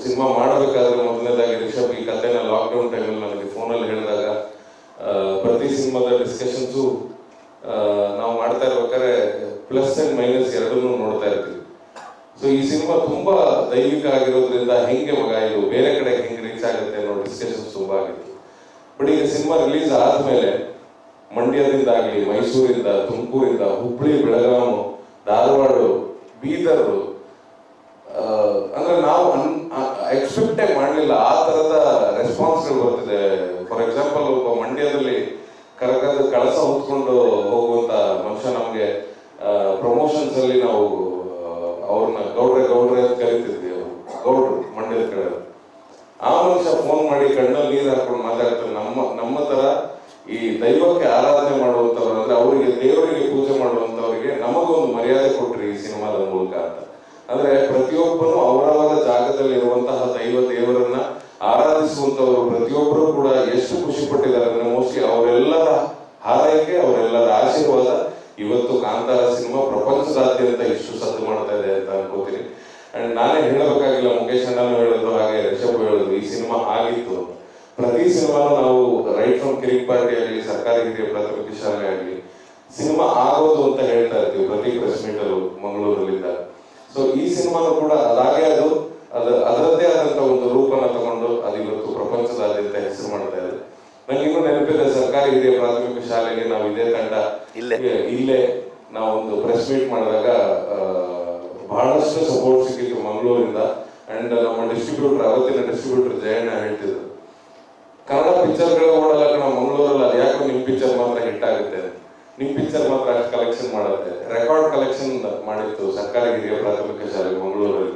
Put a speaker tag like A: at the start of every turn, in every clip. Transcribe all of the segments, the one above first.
A: Cinema ಮಾಡಬೇಕಾದ್ರೆ ಮೊದಲನೇದಾಗಿ ರಿಷಬ್ ಈ ಕಥೆನ ಲಾಕ್ಡೌನ್ ಟೈಮಲ್ಲಿ ನನಗೆ ಫೋನಲ್ಲಿ ಹೇಳಿದಾಗ ಪ್ರತಿ ಸಿನಿಮಾದ ಡಿಸ್ಕಷನ್ಸು ನಾವು ಮಾಡ್ತಾ ಇರ್ಬೇಕಾದ್ರೆ ಪ್ಲಸ್ ಅಂಡ್ ಮೈನಸ್ ಎರಡನ್ನೂ ನೋಡ್ತಾ ಇರ್ತೀವಿ. ಸೊ ಈ ಸಿನಿಮಾ ತುಂಬಾ ದೈವಿಕ ಆಗಿರೋದ್ರಿಂದ ಹೆಂಗೆ ಮಗ ಇದು ಬೇರೆ ಕಡೆ ಹೆಂಗೆ ರೀಚ್ ಆಗುತ್ತೆ ಅನ್ನೋ ಡಿಸ್ಕಷನ್ಸ್ ತುಂಬಾ ಆಗಿತ್ತು. ಬಟ್ ಈಗ ಸಿನಿಮಾ ರಿಲೀಸ್ ಆದ್ಮೇಲೆ ಮಂಡ್ಯದಿಂದ ಆಗಲಿ, ಮೈಸೂರಿಂದ, ತುಮಕೂರಿಂದ, ಹುಬ್ಬಳ್ಳಿ, ಬೆಳಗಾವಿ, ಧಾರವಾಡ, ಬೀದರ್, ಅಂದ್ರೆ ನಾವು ಎಕ್ಸ್ಪೆಕ್ಟೇ ಮಾಡಲಿಲ್ಲ ಆ ತರದ ರೆಸ್ಪಾನ್ಸ್ಗಳು ಬರ್ತಿದೆ. ಫಾರ್ ಎಕ್ಸಾಂಪಲ್, ಒಬ್ಬ ಮಂಡ್ಯದಲ್ಲಿ ಕರಗದ ಕಳಸ ಹೊತ್ಕೊಂಡು ಹೋಗುವಂತ ಮನುಷ್ಯ ನಮಗೆ ಪ್ರಮೋಷನ್ಸ್ ಅಲ್ಲಿ ನಾವು ಅವ್ರನ್ನ ಗೌಡ್ರೆ ಅಂತ ಕರಿತಿದ್ವಿ. ಗೌಡ್ರು ಮಂಡ್ಯದ ಕಡೆ ಆ ಮನುಷ್ಯ ಫೋನ್ ಮಾಡಿ ಕಣ್ಣಲ್ಲಿ ನೀರು ಹಾಕೊಂಡು ಮಾತಾಡ್ತಾರೆ. ನಮ್ಮ ತರ ಈ ದೈವಕ್ಕೆ ಆರಾಧನೆ ಮಾಡುವಂತವ್ರು, ಅಂದ್ರೆ ಅವರಿಗೆ ದೇವರಿಗೆ ಪೂಜೆ ಮಾಡುವಂತವರಿಗೆ ನಮಗೊಂದು ಮರ್ಯಾದೆ ಕೊಟ್ರಿ ಈ ಸಿನಿಮಾದ ಮೂಲಕ ಅಂತ. ಅಂದ್ರೆ ಪ್ರತಿಯೊಬ್ಬನು ಅವರವರ ಜಾಗದಲ್ಲಿ ಇರುವಂತಹ ದೇವರನ್ನ ಆರಾಧಿಸುವಂತವರು ಪ್ರತಿಯೊಬ್ಬರು ಕೂಡ ಎಷ್ಟು ಖುಷಿ ಪಟ್ಟಿದ್ದಾರೆ ಅಂದ್ರೆ ಮೋಸ್ಟ್ಲಿ ಅವರೆಲ್ಲರ ಹಾರೈಕೆ, ಅವರೆಲ್ಲರ ಆಶೀರ್ವಾದ ಇವತ್ತು ಕಾಂತಾರ ಸಿನಿಮಾ ಪ್ರಪಂಚದಾದ್ಯಂತ ಇಷ್ಟು ಸದ್ದು ಮಾಡ್ತಾ ಇದೆ ಅಂತ ಅನ್ಕೋತೀನಿ. ಅಂಡ್ ನಾನೇ ಹೇಳಬೇಕಾಗಿಲ್ಲ, ಮುಖೇಶ್ ಅಣ್ಣನೂ ಹೇಳಿದ್ರು, ಹಾಗೆ ರಿಷಬ್ ಹೇಳಿದ್ರು, ಈ ಸಿನಿಮಾ ಆಗಿತ್ತು. ಪ್ರತಿ ಸಿನಿಮಾನು ನಾವು ರೈಟ್ ಫ್ರಮ್ ಕಿರಿಕ್ ಪಾರ್ಟಿ ಆಗಲಿ, ಸರ್ಕಾರಿ ಹಿರಿಯ ಪ್ರಾಥಮಿಕ ಶಾಲೆ ಆಗಲಿ, ಸಿನಿಮಾ ಆಗೋದು ಅಂತ ಹೇಳ್ತಾ ಇರ್ತೀವಿ ಪ್ರತಿ ಪ್ರೆಸ್ ಮೀಟ್ ಅಲ್ಲೂ ಮಂಗಳೂರಲ್ಲಿದ್ದ. ಸೊ ಈ ಸಿನಿಮಾನು ಕೂಡ ಅದಾಗೆ ಅದರದ್ದೇ ಆದಂತ ಒಂದು ರೂಪನ ತಗೊಂಡು ಅದು ಇವತ್ತು ಪ್ರಪಂಚದಾದ್ಯಂತ ಹೆಸರು ಮಾಡ್ತಾ ಇದೆ. ನಂಗೆ ಇನ್ನೂ ನೆನಪಿದೆ, ಸರ್ಕಾರಿ ಹಿರಿಯ ಪ್ರಾಥಮಿಕ ಶಾಲೆಗೆ ನಾವು ಇದೇ ತಂಡ ಇಲ್ಲೇ ನಾವು ಒಂದು ಪ್ರೆಸ್ ಮೀಟ್ ಮಾಡಿದಾಗ ಬಹಳಷ್ಟು ಸಪೋರ್ಟ್ ಸಿಕ್ಕಿತ್ತು ಮಂಗಳೂರಿಂದ. ಅಂಡ್ ನಮ್ಮ ಡಿಸ್ಟ್ರಿಬ್ಯೂಟರ್, ಅವತ್ತಿನ ಡಿಸ್ಟ್ರಿಬ್ಯೂಟರ್ ಜಯಣ್ಣ ಹೇಳ್ತಿದ್ರು, ಕನ್ನಡ ಪಿಕ್ಚರ್ಗಳು ನೋಡಲ್ಲ ನಾವು ಮಂಗಳೂರಲ್ಲಿ, ಅದು ಯಾಕೋ ನಿಮ್ ಪಿಕ್ಚರ್ ಮಾತ್ರ ಹಿಟ್ ಆಗುತ್ತೆ, ನಿಮ್ ಪಿಕ್ಚರ್ ಮಾತ್ರ ಅಷ್ಟು ಕಲೆಕ್ಷನ್ ಮಾಡುತ್ತೆ. ರೆಕಾರ್ಡ್ ಕಲೆಕ್ಷನ್ ಮಾಡಿತ್ತು ಸರ್ಕಾರಿ ಹಿರಿಯ ಪ್ರಾಥಮಿಕ ಶಾಲೆ ಮಂಗಳೂರಲ್ಲಿ.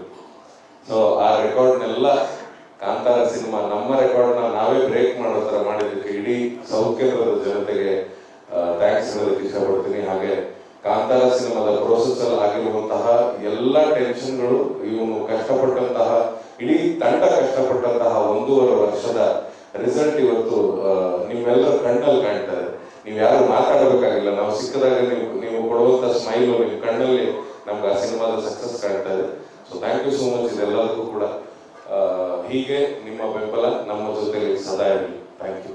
A: ಸೊ ಆ ರೆಕಾರ್ಡ್ನೆಲ್ಲ ಕಾಂತಾರ ಸಿನಿಮಾ ನಮ್ಮ ರೆಕಾರ್ಡ್ನ ನಾವೇ ಬ್ರೇಕ್ ಮಾಡೋ ತರ ಮಾಡಿದ್ದಕ್ಕೆ ಇಡೀ ಸೌತ್ ಕೇಂದ್ರದ ಜನತೆಗೆ ಥ್ಯಾಂಕ್ಸ್ ಹೇಳೋದಕ್ಕೆ ಇಷ್ಟಪಡ್ತೀನಿ. ಹಾಗೆ ಕಾಂತಾರ ಸಿನಿಮಾದ ಪ್ರೋಸೆಸ್ ಅಲ್ಲಿ ಆಗಿರುವಂತಹ ಎಲ್ಲ ಟೆನ್ಷನ್ಗಳು, ಇವನು ಕಷ್ಟಪಟ್ಟಂತಹ ಇಡೀ ತಂಡ ಕಷ್ಟಪಟ್ಟಂತಹ 1.5 ವರ್ಷದ ರಿಸಲ್ಟ್ ಇವತ್ತು ನಿಮ್ಮೆಲ್ಲರ ಕಣ್ಣಲ್ಲಿ ಕಾಣ್ತಾರೆ. ನೀವು ಯಾರು ಮಾತಾಡಬೇಕಾಗಿಲ್ಲ, ನಾವು ಸಿಕ್ಕದಾಗ ನೀವು ಕೊಡುವಂತ ಸ್ಮೈಲು ನಿಮ್ಮ ಕಣ್ಣಲ್ಲಿ ನಮ್ಗೆ ಆ ಸಿನಿಮಾದ ಸಕ್ಸಸ್ ಕಾಣ್ತಾ ಇದೆ. So thank you so much ಇದೆಲ್ಲದಕ್ಕೂ ಕೂಡ. ಹೀಗೆ ನಿಮ್ಮ ಬೆಂಬಲ ನಮ್ಮ ಜೊತೆಗೆ ಸದಾ ಇರಲಿ. Thank you.